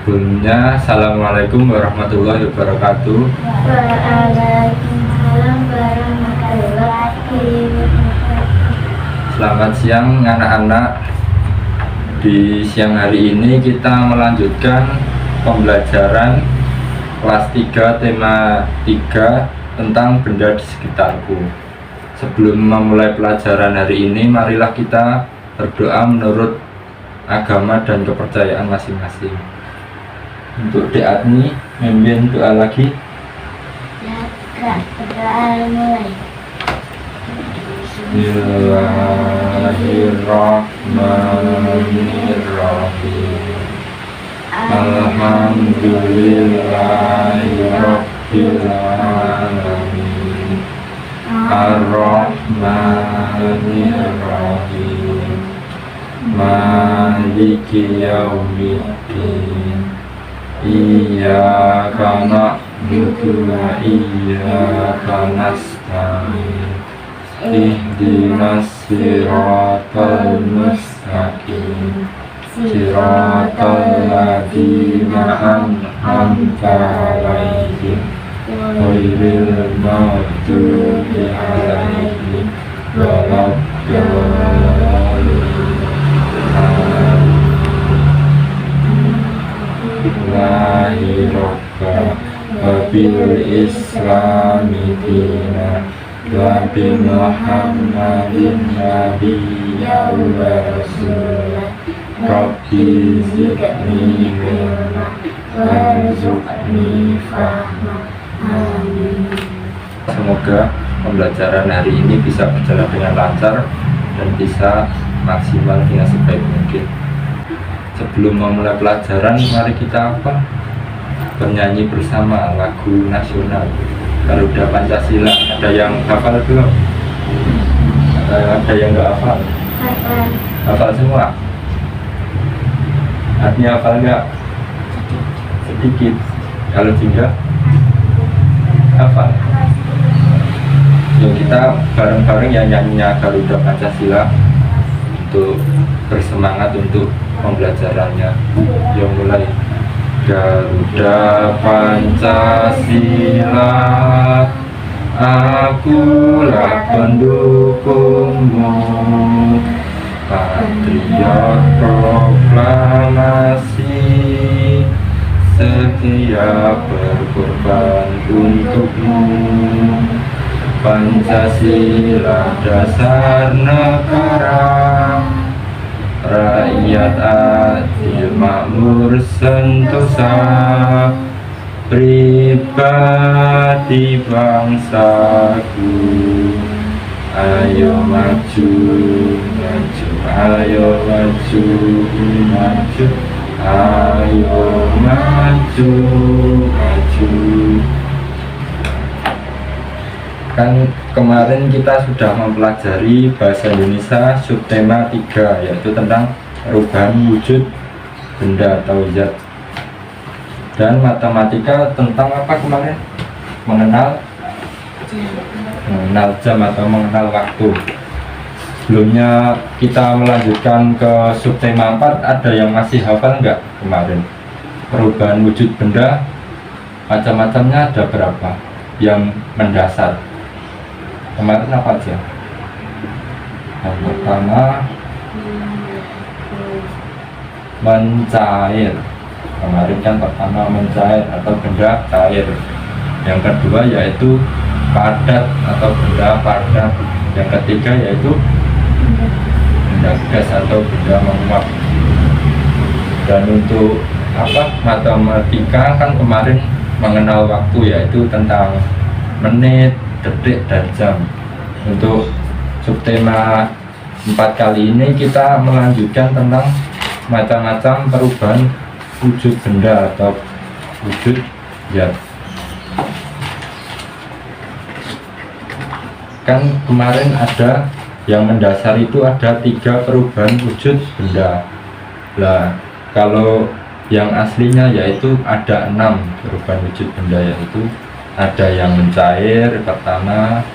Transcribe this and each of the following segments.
Sebelumnya, Assalamualaikum warahmatullahi wabarakatuh. Waalaikumsalam warahmatullahi wabarakatuh. Selamat siang anak-anak. Di siang hari ini kita melanjutkan pembelajaran kelas 3 tema 3 tentang benda di sekitarku. Sebelum memulai pelajaran hari ini, marilah kita berdoa menurut agama dan kepercayaan masing-masing. Untuk Deatni, memimpin doa lagi. Ya, Kak, berdoa mulai. Bismillahirrahmanirrahim. Alhamdulillahirabbil alamin. Ar-Rahmanir-Rahim. Maliki yaumiddin. Iyyaka na'budu wa iyyaka nasta'in. Ihdinas siratal mustaqim. Siratal ladzina an'amta 'alaihim ghairil maghdubi 'alaihim waladdallin. Lahirokka wabil islami dina wa bi Muhammadin nabiyya wa rasulah. Rabbi zidni ilma warzuqni fahma. Amin. Semoga pembelajaran hari ini bisa berjalan dengan lancar dan bisa maksimal dengan sebaik mungkin. Sebelum memulai pelajaran, mari kita bernyanyi bersama lagu nasional Garuda Pancasila. Ada yang hafal belum? Ada yang nggak hafal? Hafal semua? Artinya hafal nggak? Sedikit. Kalau Jingga hafal. Yuk kita bareng-bareng ya nyanyinya Garuda Pancasila untuk bersemangat untuk pembelajarannya. Yang mulai. Garuda Pancasila, akulah pendukungmu. Patriot proklamasi, setia berkorban untukmu. Pancasila dasar negara, rakyat adil makmur sentosa, pribadi bangsaku. Ayo maju, maju, ayo maju, maju, ayo maju, maju. Kan kemarin kita sudah mempelajari bahasa Indonesia subtema 3, yaitu tentang perubahan wujud benda atau zat. Dan matematika tentang apa kemarin? Mengenal jam atau mengenal waktu. Sebelumnya kita melanjutkan ke subtema 4, ada yang masih hafal nggak kemarin? Perubahan wujud benda, macam-macamnya ada berapa? Yang mendasar kemarin apa aja? Yang pertama mencair. Kemarin kan pertama mencair atau benda cair. Yang kedua yaitu padat atau benda padat. Yang ketiga yaitu benda gas atau benda menguap. Dan untuk matematika kan kemarin mengenal waktu, yaitu tentang menit, detik, dan jam. Untuk subtema 4 kali ini kita melanjutkan tentang macam-macam perubahan wujud benda atau wujud zat. Kan kemarin ada yang mendasar itu ada 3 perubahan wujud benda. Lah, kalau yang aslinya yaitu ada 6 perubahan wujud benda, yaitu ada yang mencair pertama,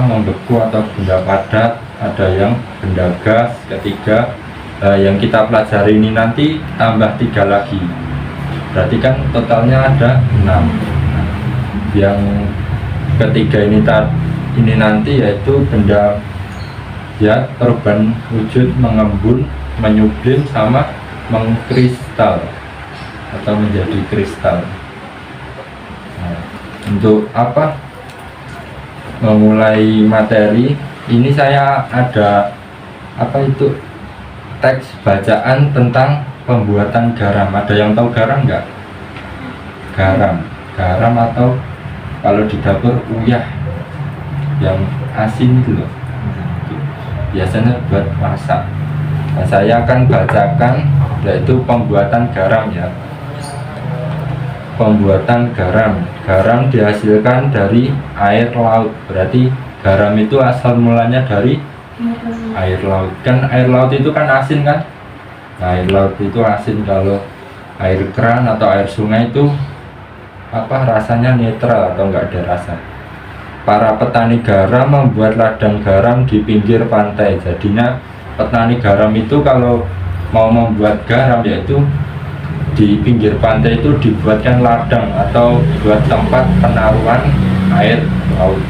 membeku atau benda padat, ada yang benda gas ketiga, Nah, yang kita pelajari ini nanti tambah 3 lagi, berarti kan totalnya ada 6. Yang ketiga ini nanti yaitu benda ya perubahan wujud, mengembun, menyublim, sama mengkristal atau menjadi kristal. Nah, untuk apa memulai materi ini, saya ada apa itu teks bacaan tentang pembuatan garam. Ada yang tahu garam nggak? Garam atau kalau di dapur uyah yang asin itu loh, biasanya buat masak. Nah, saya akan bacakan yaitu pembuatan garam ya. Pembuatan garam dihasilkan dari air laut. Berarti garam itu asal mulanya dari air laut. Kan air laut itu kan asin kan? Nah, air laut itu asin. Kalau air keran atau air sungai itu apa rasanya netral atau enggak ada rasa. Para petani garam membuat ladang garam di pinggir pantai. Jadinya petani garam itu kalau mau membuat garam yaitu di pinggir pantai itu dibuatkan ladang atau buat tempat penaruhan air laut.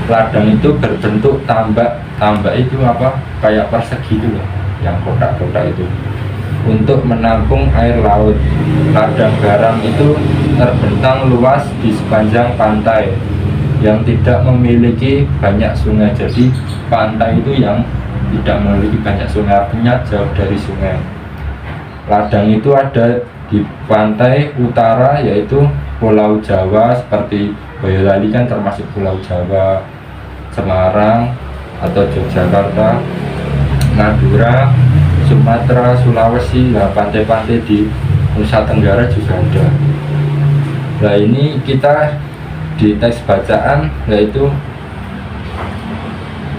Ladang itu berbentuk tambak itu apa kayak persegi itu loh, yang kotak-kotak itu, untuk menampung air laut. Ladang garam itu terbentang luas di sepanjang pantai yang tidak memiliki banyak sungai. Jadi pantai itu yang tidak memiliki banyak sungai, artinya jauh dari sungai. Ladang itu ada di pantai utara yaitu Pulau Jawa, seperti Boyolali kan termasuk Pulau Jawa, Semarang atau Yogyakarta, Madura, Sumatera, Sulawesi. Nah, pantai-pantai di Nusa Tenggara juga ada. Nah, ini kita di teks bacaan yaitu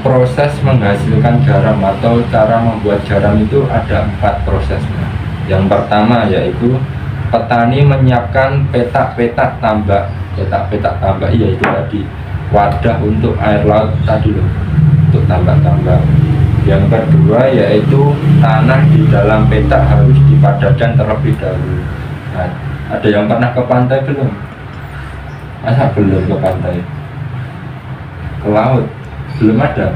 proses menghasilkan garam atau cara membuat garam itu ada 4 prosesnya. Yang pertama yaitu petani menyiapkan petak-petak tambak. Petak-petak tambak yaitu tadi wadah untuk air laut tadi loh, untuk tambak-tambak. Yang kedua yaitu tanah di dalam petak harus dipadatkan terlebih dahulu. Nah, ada yang pernah ke pantai belum? Masa belum ke pantai? Ke laut? Belum ada.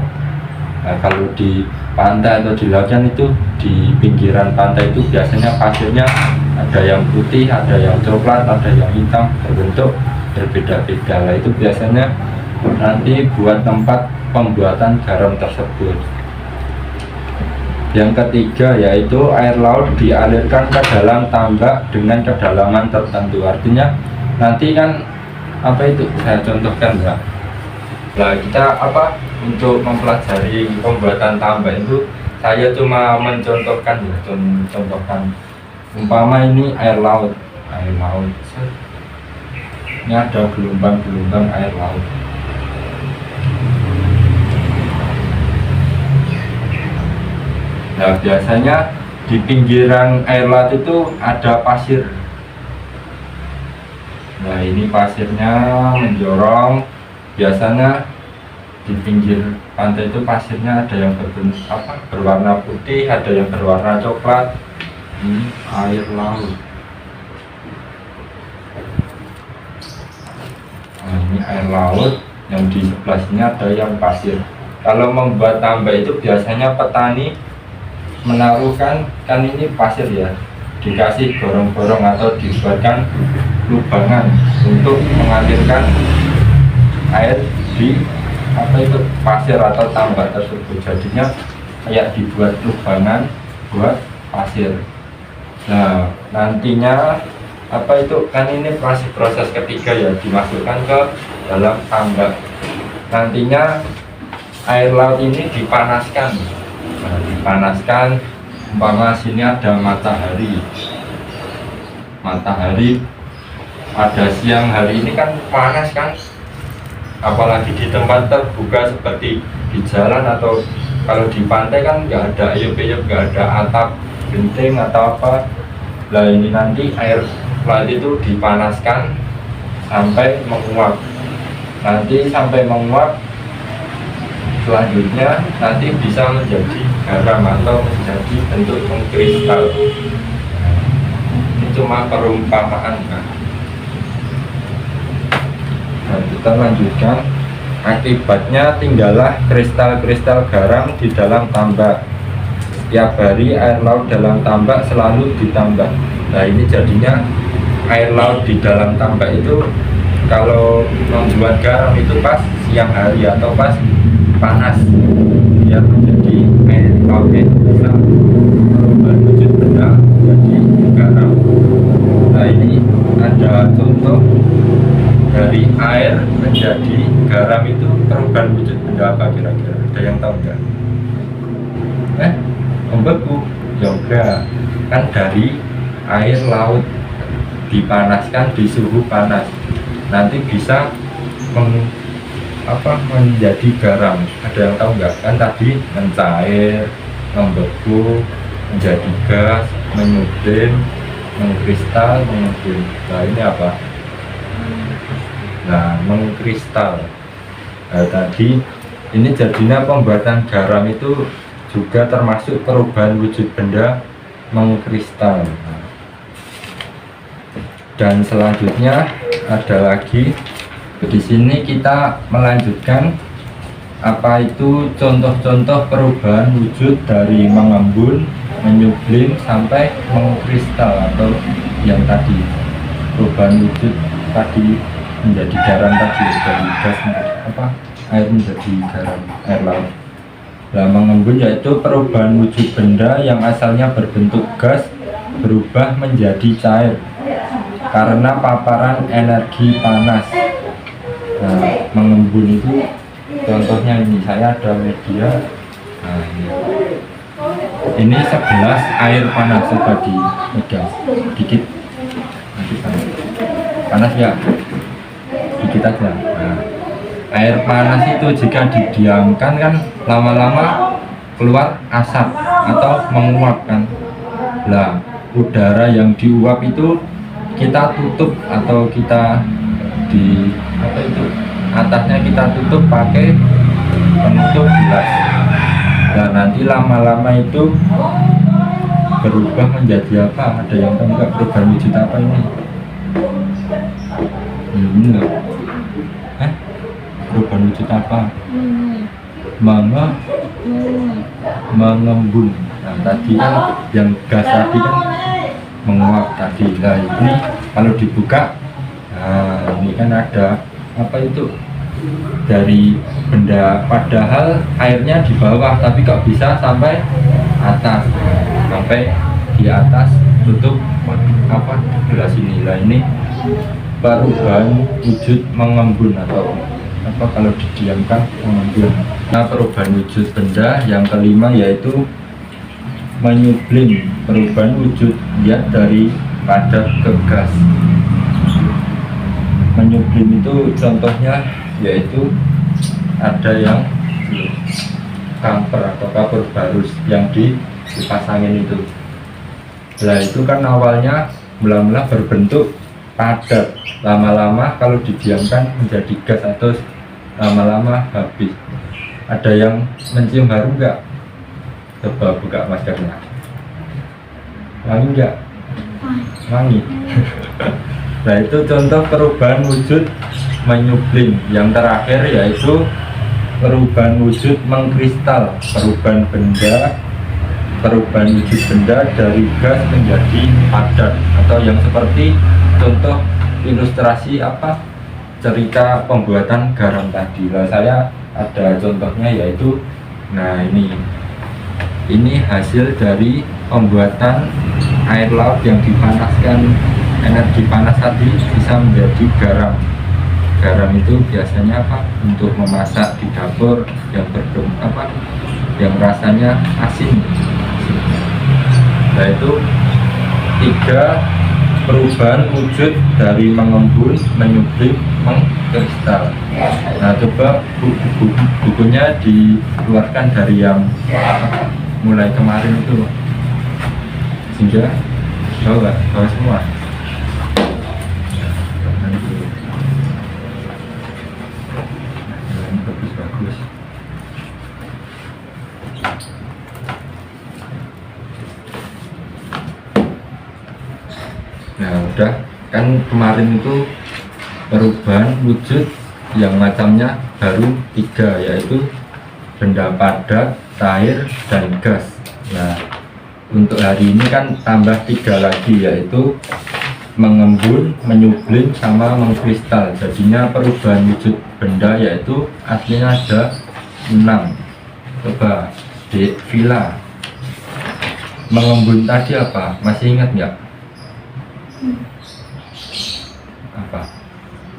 Nah, kalau di pantai atau di lautan itu, di pinggiran pantai itu biasanya pasirnya ada yang putih, ada yang coklat, ada yang hitam, berbentuk berbeda-beda. Nah, itu biasanya nanti buat tempat pembuatan garam tersebut. Yang ketiga yaitu air laut dialirkan ke dalam tambak dengan kedalaman tertentu. Artinya nanti kan apa itu saya contohkan ya. Nah, kita apa untuk mempelajari pembuatan tambak itu saya cuma mencontohkan ya, contohkan umpama ini air laut. Ini ada gelombang-gelombang air laut. Nah, biasanya di pinggiran air laut itu ada pasir. Nah, ini pasirnya menjorong. Biasanya di pinggir pantai itu pasirnya ada yang berwarna putih, ada yang berwarna coklat. Ini air laut. Nah, ini air laut, yang di sebelah sini ada yang pasir. Kalau membuat tambak itu biasanya petani menaruhkan, kan ini pasir ya, dikasih gorong-gorong atau dibuatkan lubangan untuk mengalirkan air di apa itu pasir atau tambak tersebut. Jadinya kayak dibuat lubangan buat pasir. Nah, nantinya apa itu kan ini proses ketiga ya, dimasukkan ke dalam tambak. Nantinya air laut ini dipanaskan. Nah, dipanaskan, umpama sini ada matahari pada siang hari ini kan panas kan, apalagi di tempat terbuka seperti di jalan atau kalau di pantai kan nggak ada ayub-ayub, nggak ada atap genting atau apa. Nah, ini nanti air laut itu dipanaskan sampai menguap. Nanti sampai menguap, selanjutnya nanti bisa menjadi garam atau menjadi bentuk mengkristal. Ini cuma perumpamaan, Pak. Nah, kita lanjutkan. Akibatnya tinggallah kristal-kristal garam di dalam tambak. Setiap hari air laut dalam tambak selalu ditambah. Nah, ini jadinya air laut di dalam tambak itu kalau membuat garam itu pas siang hari atau pas panas, dia menjadi air laut yang bisa berubah wujud benda menjadi garam. Nah, ini ada contoh dari air menjadi garam itu perubahan wujud benda apa kira-kira? Ada yang tahu nggak? Membeku? Ya enggak, kan dari air laut dipanaskan di suhu panas nanti bisa menjadi garam. Ada yang tahu nggak? Kan tadi mencair, membeku, menjadi gas, menyudin, mengkristal, menyudin. Nah, ini apa? Nah, mengkristal. Nah, tadi ini jadinya pembuatan garam itu juga termasuk perubahan wujud benda mengkristal. Dan selanjutnya ada lagi di sini kita melanjutkan apa itu contoh-contoh perubahan wujud dari mengembun, menyublim sampai mengkristal atau yang tadi perubahan wujud tadi menjadi garam tadi dari gas air menjadi garam air laut. Nah, mengembun yaitu perubahan wujud benda yang asalnya berbentuk gas berubah menjadi cair karena paparan energi panas. Nah, mengembun itu contohnya ini, saya ada media. Nah, ini 11 air panas, coba dipegang dikit, nanti panas ya, dikit aja. Nah, air panas itu jika didiamkan kan lama-lama keluar asap atau menguap kan. Nah, udara yang diuap itu kita tutup atau kita atasnya kita tutup pakai penutup gelas. Nah, nanti lama-lama itu berubah menjadi apa? Ada yang tahu nggak perubahan wujud apa ini? Ini loh. Perubahan wujud apa? Mengembun. Nah, tadi kan yang gas tadi kan menguap tadi. Nah, ini kalau dibuka, nah ini kan ada apa itu dari benda, padahal airnya di bawah tapi kok bisa sampai atas, sampai di atas tutup apa gelas ini. Nah, ini perubahan wujud mengembun atau apa kalau didiamkan mengembun. Nah, perubahan wujud benda yang kelima yaitu menyublim, perubahan wujud zat dari padat ke gas. Menyublim itu contohnya yaitu ada yang kamper atau kapur barus yang dipasangin itu. Nah, itu kan awalnya mula-mula berbentuk padat, lama-lama kalau didiamkan menjadi gas atau lama-lama habis. Ada yang mencium harum nggak? Coba buka maskernya. Wangi nggak? Wangi. Nah, itu contoh perubahan wujud menyublim. Yang terakhir yaitu perubahan wujud mengkristal, perubahan wujud benda dari gas menjadi padat, atau yang seperti contoh ilustrasi apa cerita pembuatan garam tadi. Nah, saya ada contohnya yaitu, nah ini hasil dari pembuatan air laut yang dipanaskan, energi panas tadi bisa menjadi garam. Garam itu biasanya apa? Untuk memasak di dapur yang yang rasanya asin. Nah, itu 3 perubahan wujud dari mengembun, menyublim, mengkristal. Nah, coba bukunya dikeluarkan dari yang mulai kemarin itu, sehingga bawa semua. Bagus. udah kan kemarin itu perubahan wujud yang macamnya baru 3, yaitu benda padat, cair, dan gas. Nah, untuk hari ini kan tambah 3 lagi, yaitu mengembun, menyublim, sama mengkristal. Jadinya perubahan wujud benda yaitu aslinya ada 6. Coba di villa mengembun tadi apa? Masih ingat nggak? Apa?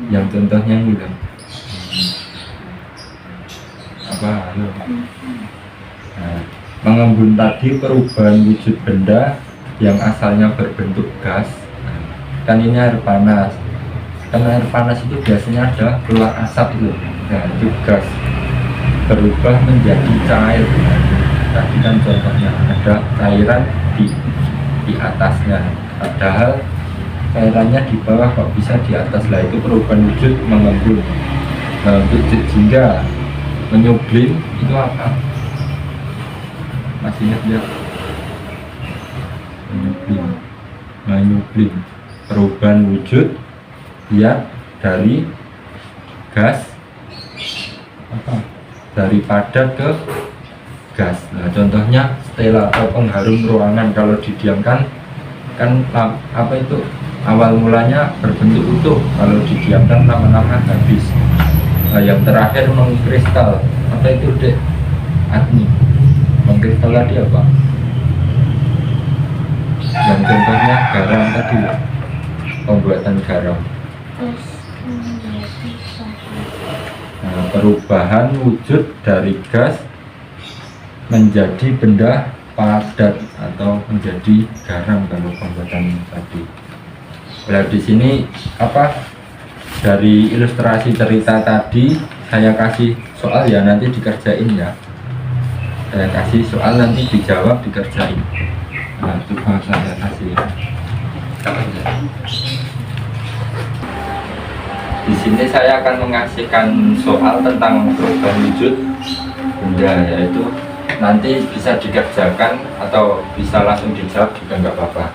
Yang contohnya gitu. Apa? Ayo. Nah, mengembun tadi perubahan wujud benda yang asalnya berbentuk gas. Kan ini air panas. Kan air panas itu biasanya ada keluar asap itu. Nah, itu gas berubah menjadi cair. Tadi kan contohnya ada cairan di atasnya, padahal cairannya di bawah, kok bisa di atas? Lah itu perubahan wujud mengembun. Nah, untuk jingga menyublim itu apa? Masih ingat ya? Menyublim perubahan wujud ya dari gas apa? Dari padat ke gas. Nah, contohnya stela atau pengharum ruangan, kalau didiamkan kan apa itu awal mulanya berbentuk utuh, kalau didiamkan lama-lama habis. Nah, yang terakhir mengkristal. Apa itu Dek Adni? Mengkristal tadi apa? Yang contohnya garam tadi, pembuatan garam. Nah, perubahan wujud dari gas menjadi benda padat atau menjadi garam kalau pembuatan tadi. Nah, di sini apa? Dari ilustrasi cerita tadi saya kasih soal ya, nanti dikerjain ya. Saya kasih soal, nanti dijawab, dikerjain. Nah, coba saya kasih. Di sini saya akan mengasihkan soal tentang perubahan wujud benda, yaitu nanti bisa dikerjakan atau bisa langsung dijawab juga nggak apa-apa.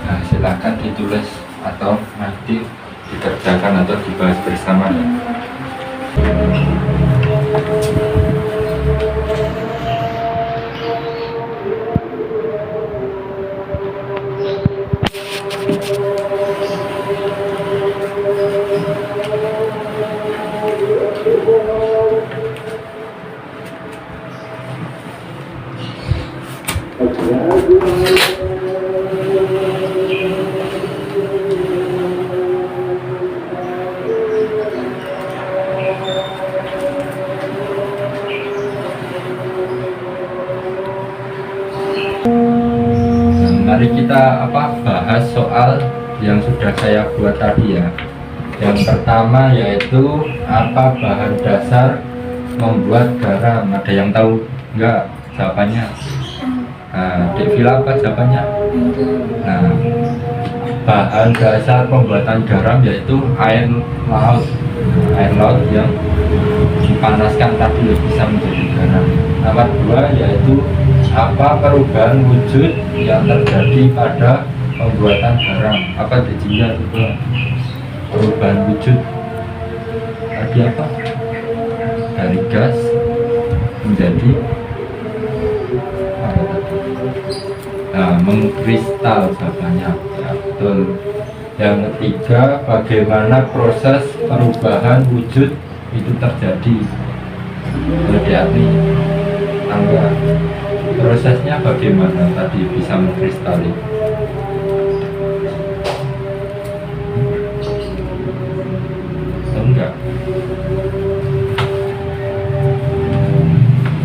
Nah, silakan ditulis atau nanti dikerjakan atau dibahas bersama ya. Mari kita bahas soal yang sudah saya buat tadi ya. Yang pertama yaitu apa bahan dasar membuat garam? Ada yang tahu nggak jawabannya? Nah, Dek Villa apa jawabannya? Nah, bahan dasar pembuatan garam yaitu air laut. Air laut yang dipanaskan tadi bisa menjadi garam. Nomor 2 yaitu apa perubahan wujud yang terjadi pada pembuatan garam? Apa dijinya coba? Perubahan wujud tadi apa? Dari gas menjadi apa tadi? Nah, mengkristal jawabannya. Ya, betul. Yang ketiga, bagaimana proses perubahan wujud itu terjadi? Berarti tangga prosesnya bagaimana tadi bisa mengkristali? Enggak.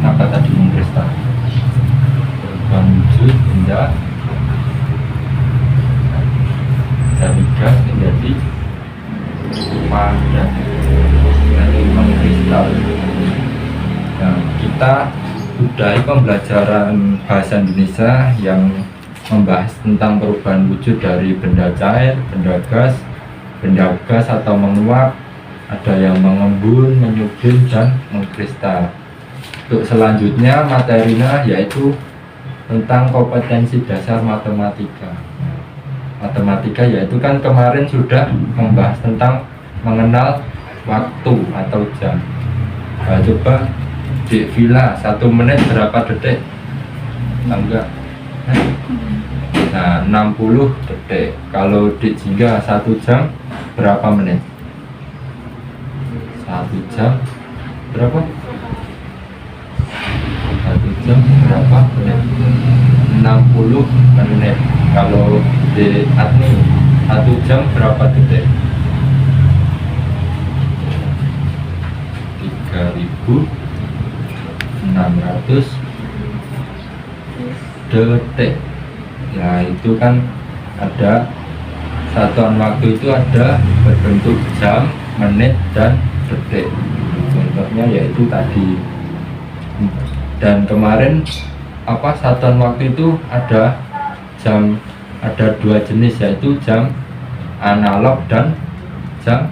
Apa tadi mengkristal? Perubahan wujud benda dari gas menjadi kita sudahi pembelajaran bahasa Indonesia yang membahas tentang perubahan wujud dari benda cair, benda gas atau menguap, ada yang mengembun, menyublim, dan mengkristal. Untuk selanjutnya materinya yaitu tentang kompetensi dasar matematika. Matematika yaitu kan kemarin sudah membahas tentang mengenal waktu atau jam. Nah, coba di villa 1 menit berapa detik? Enggak. Nah, 60 detik. Kalau di jingga 1 jam berapa menit? 1 jam berapa? 1 jam berapa menit? 60 menit. Kalau di Adni 1 jam berapa detik? 3600 detik. Nah, itu kan ada satuan waktu itu ada berbentuk jam, menit, dan detik. Contohnya yaitu tadi. Dan kemarin satuan waktu itu ada jam, ada 2 jenis yaitu jam analog dan jam.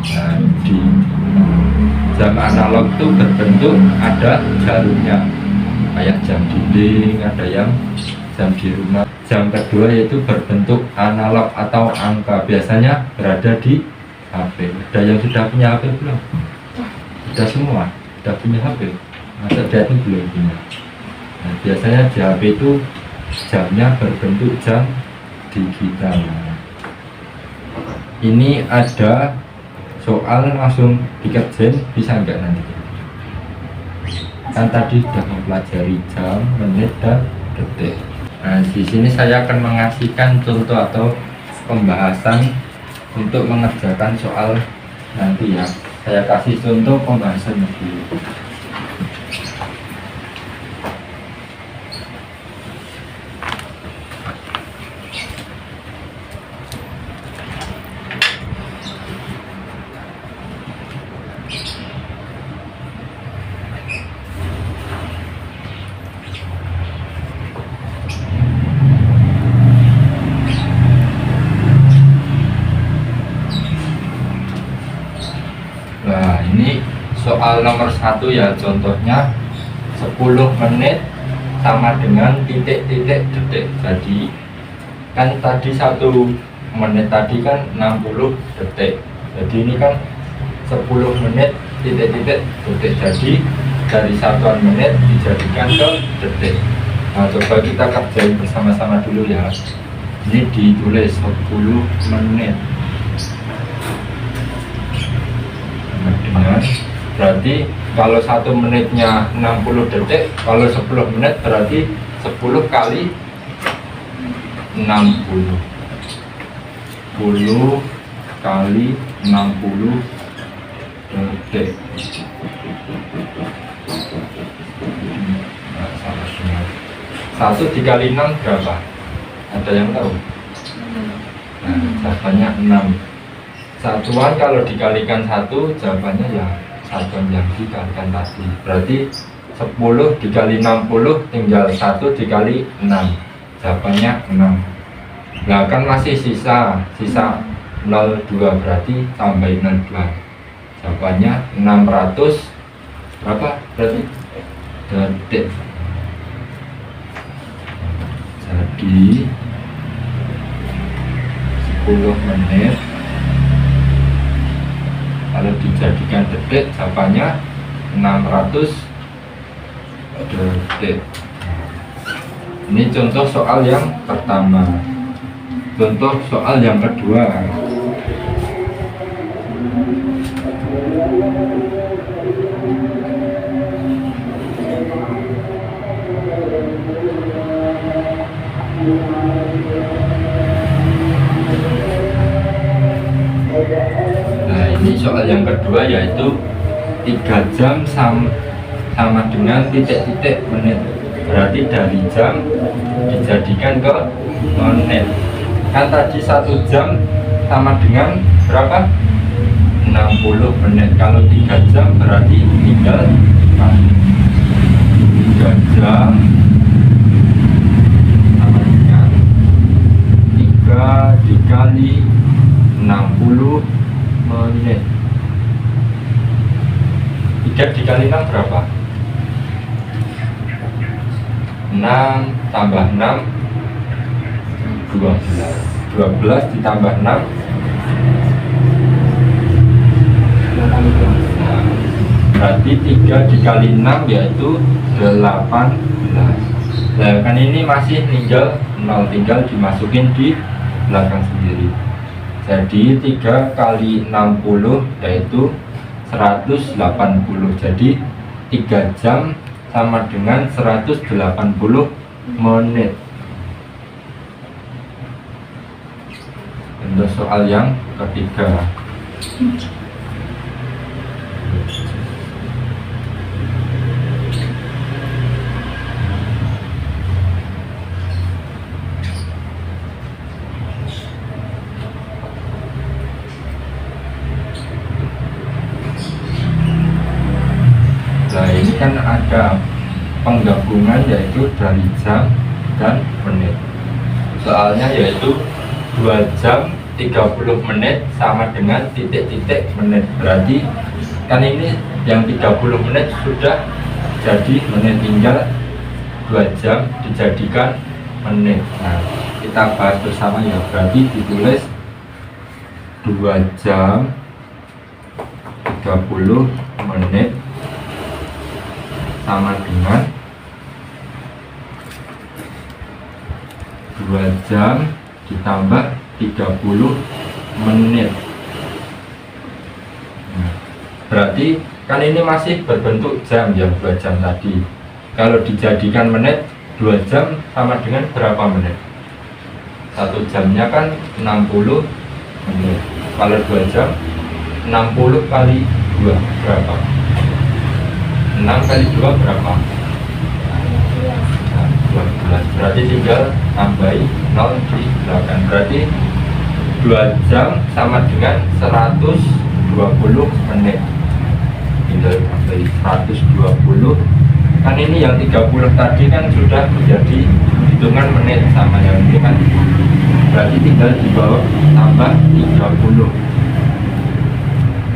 Nah, di jam analog itu berbentuk ada jarumnya kayak jam dinding, ada yang jam di rumah. Jam kedua yaitu berbentuk analog atau angka, biasanya berada di HP. Ada yang sudah punya HP belum? Sudah semua? Sudah punya HP? Masa dia itu belum punya? Nah, biasanya di HP itu jamnya berbentuk jam digital. Ini ada soal langsung dikerjain, bisa enggak nanti? Kan tadi sudah mempelajari jam, menit, dan detik. Nah, di sini saya akan mengasihkan contoh atau pembahasan untuk mengerjakan soal nanti ya. Saya kasih contoh pembahasan dulu. Nah, ini soal nomor 1 ya, contohnya 10 menit sama dengan titik-titik detik. Jadi kan tadi 1 menit tadi kan 60 detik. Jadi ini kan 10 menit titik-titik detik. Jadi dari satuan menit dijadikan ke detik. Nah, coba kita kerjain bersama-sama dulu ya. Ini ditulis 10 menit. Berarti kalau 1 menitnya 60 detik, kalau 10 menit berarti 10 kali 60. 10 kali 60 detik. Nah, 1 dikali 6 berapa? Ada yang tahu? Nah, jawabannya 6. Satuan kalau dikalikan 1, jawabannya ya satuan yang dikalikan tadi. Berarti 10 dikali 60 tinggal 1 dikali 6. Jawabannya 6. Nah, kan masih sisa 02, berarti tambahin 02. Jawabannya 600 berapa? Berarti detik. Jadi 10 menit kalau dijadikan detik jawabannya 600 detik. Ini contoh soal yang pertama. Contoh soal yang kedua. Nah, ini soal yang kedua yaitu 3 jam sama dengan titik-titik menit. Berarti dari jam dijadikan ke menit. Kan tadi 1 jam sama dengan berapa? 60 menit. Kalau 3 jam berarti tinggal kali. jam sama dengan 3 dikali 60 menit. 3 dikali 6 berapa? 6 tambah 6 12. 12 ditambah 6 berarti 3 dikali 6 yaitu 18. Nah kan ini masih tinggal 0, tinggal dimasukin di belakang sendiri. Jadi 3 kali 60 yaitu 180. Jadi 3 jam sama dengan 180 menit. Untuk soal yang ketiga. Nah ini kan ada penggabungan yaitu dari jam dan menit. Soalnya yaitu 2 jam 30 menit sama dengan titik-titik menit. Berarti kan ini yang 30 menit sudah jadi menit, tinggal 2 jam dijadikan menit. Nah kita bahas bersama ya. Berarti ditulis 2 jam 30 menit sama dengan 2 jam ditambah 30 menit. Nah, berarti kan ini masih berbentuk jam ya, 2 jam tadi. Kalau dijadikan menit, 2 jam sama dengan berapa menit? 1 jamnya kan 60 menit. Kalau 2 jam 60 kali 2 berapa? 6 kali 2 berapa? 12. Berarti tinggal tambahin 0 di belakang. Berarti 2 jam sama dengan 120 menit. Tinggal tambahin 120. Kan ini yang 30 tadi kan sudah menjadi hitungan menit, sama yang ini kan. Berarti tinggal di bawah tambah 30.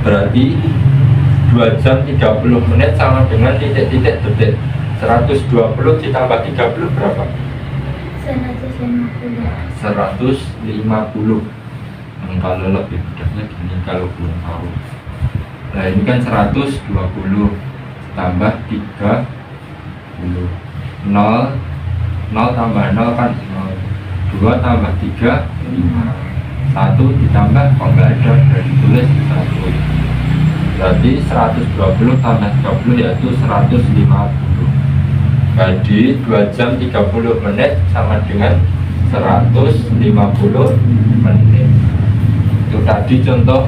Berarti 2 jam 30 menit sama dengan titik-titik detik. 120 ditambah 30 berapa? 150. Kalau lebih mudahnya gini kalau belum tahu. Nah ini kan 120 tambah 30. 0 tambah 0 kan 0. 2 tambah 3 5. 1 ditambah kok nggak ada, dari tulis 1. Berarti 120 tambah 30 yaitu 150. Jadi 2 jam 30 menit sama dengan 150 menit. Itu tadi contoh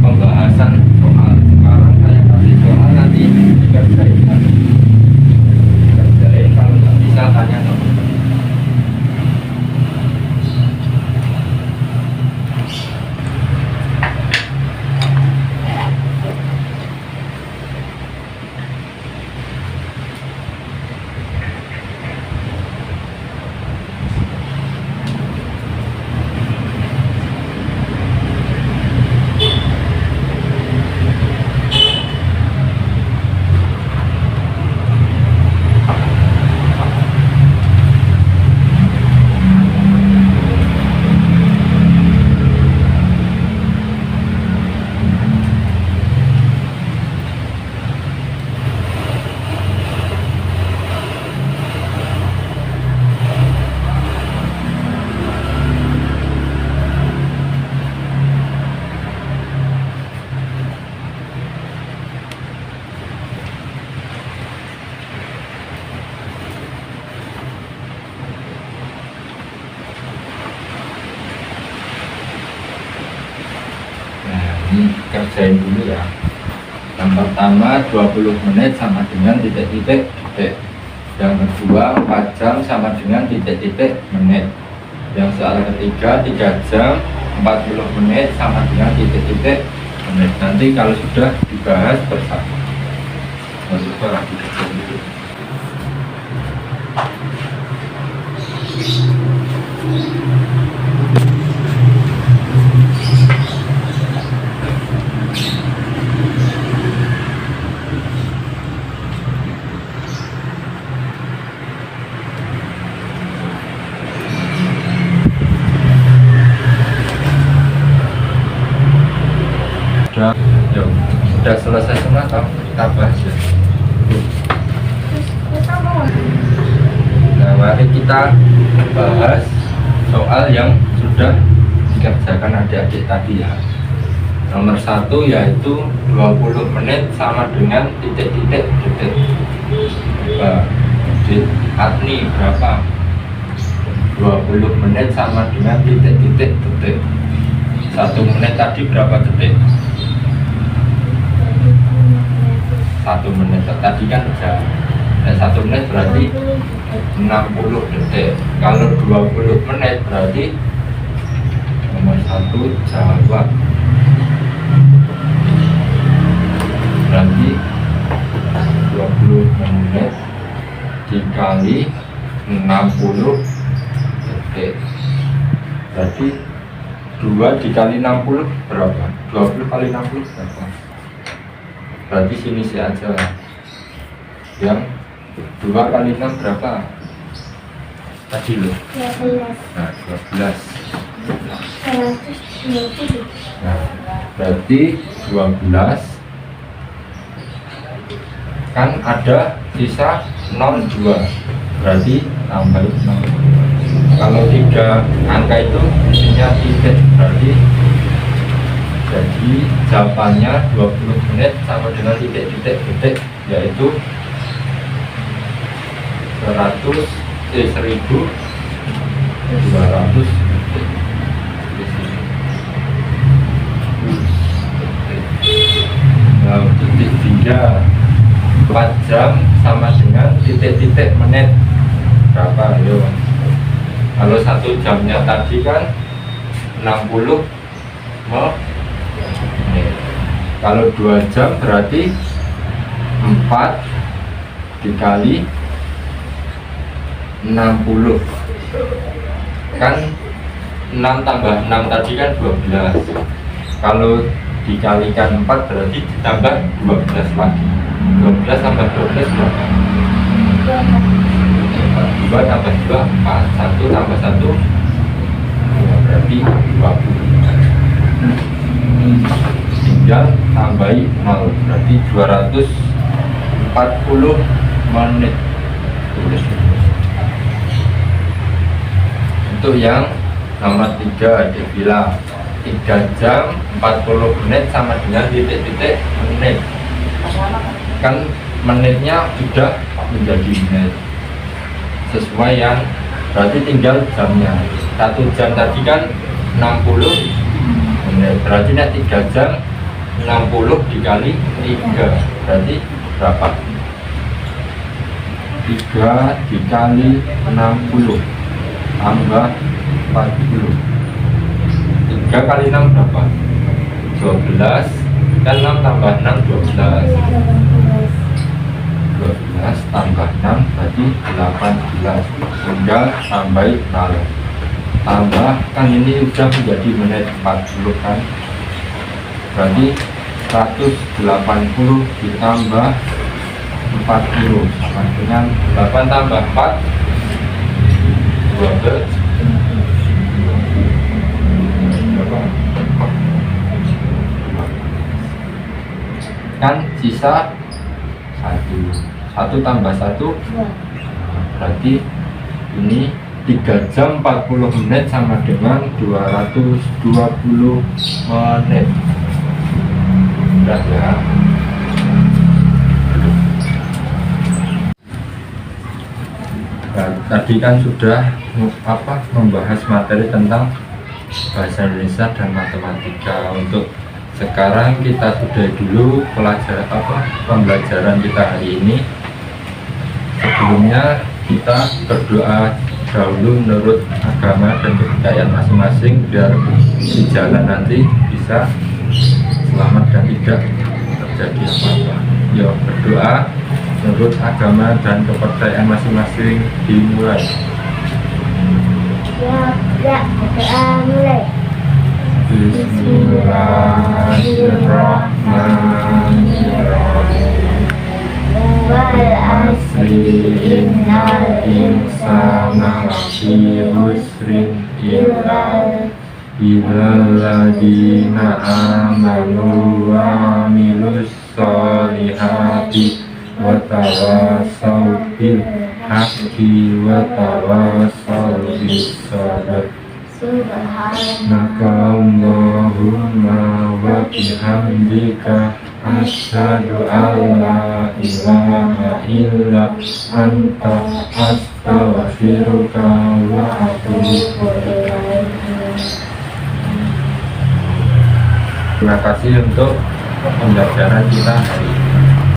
pembahasan soal. Sekarang saya kasih soal, nanti dikerjain. Kalau nggak bisa tanya teman. Ini kerjain dulu ya. Yang pertama 20 menit sama dengan titik-titik detik. Yang kedua 4 jam sama dengan titik-titik menit. Yang soal ketiga 3 jam 40 menit sama dengan titik-titik menit. Nanti kalau sudah dibahas bersama. Lalu lagi kerjain dulu. Udah selesai semua toh, kita bahas ya. Terus kita mau Nah, mari kita bahas soal yang sudah dikerjakan adik-adik tadi ya. Nomor 1 yaitu 20 menit sama dengan titik-titik detik. Detik Adni berapa? 20 menit sama dengan titik-titik detik. 1 menit tadi berapa detik? 1 menit tadi kan jam. 1 menit berarti 60 detik. Kalau 20 menit berarti nomor 1 jawab. Berarti 20 menit dikali 60 detik. Berarti 2 dikali 60 berapa? 20 kali 60 berapa? Berarti sini sih aja. Yang 2 kali 6 berapa? Tadi loh. 12. Nah, 12. 120. Nah, berarti 12 kan ada sisa 02. Berarti tambah 0. Kalau 3 angka itu isinya titik, berarti jadi jawabannya 20 menit sama dengan titik-titik detik, yaitu 1200 detik. Nah, titik 3 4 jam sama dengan titik-titik menit berapa? Ayo. Kalau 1 jamnya tadi kan 60 menit. Kalau 2 jam berarti 4 dikali 60 kan 6 tambah 6 tadi kan 12. Kalau dikalikan 4 berarti ditambah 12 lagi. 12 tambah 12 berapa? 2 tambah 2 4. 1 tambah 1 berarti 20. Tinggal tambahi 0 berarti 240 menit. Tulis. Untuk yang nomor 3 dia bilang 3 jam 40 menit sama dengan titik-titik menit. Kan menitnya sudah menjadi menit sesuai yang berarti tinggal jamnya. 1 jam tadi kan 60 menit, berarti 3 jam 60 dikali 3 berarti berapa? 3 dikali 60 tambah 40. 3 kali 6 berapa? 12. Kan 6 tambah 6 12. 12 tambah 6 berarti 18. Tinggal tambahin 0. Tambah kan ini udah menjadi menit 40 kan. Berarti 180 ditambah 40 sama dengan 8 tambah 4 12. Kan sisa 1 tambah 1 berarti ini 3 jam 40 menit sama dengan 220 menit. Udah ya. Nah, tadi kan sudah membahas materi tentang bahasa Indonesia dan matematika. Untuk sekarang kita sudah dulu pembelajaran kita hari ini. Sebelumnya kita berdoa dahulu menurut agama dan kepercayaan masing-masing biar di jalan nanti bisa selamat dan tidak terjadi apa-apa. Yuk berdoa menurut agama dan kepercayaan masing-masing dimulai. Ya, kita mulai. Bismillahirrahmanirrahim. Wal asri innal insana lafi khusrin illal ladzina amanu wa amilus solihati wa tawassaw bil haqqi wa tawassaw bis sabr. Subhanakallahumma wa bihamdika asyhadu an la ilaha illa anta astaghfiruka wa atubu ilaik. Terima kasih untuk pembelajaran kita hari ini.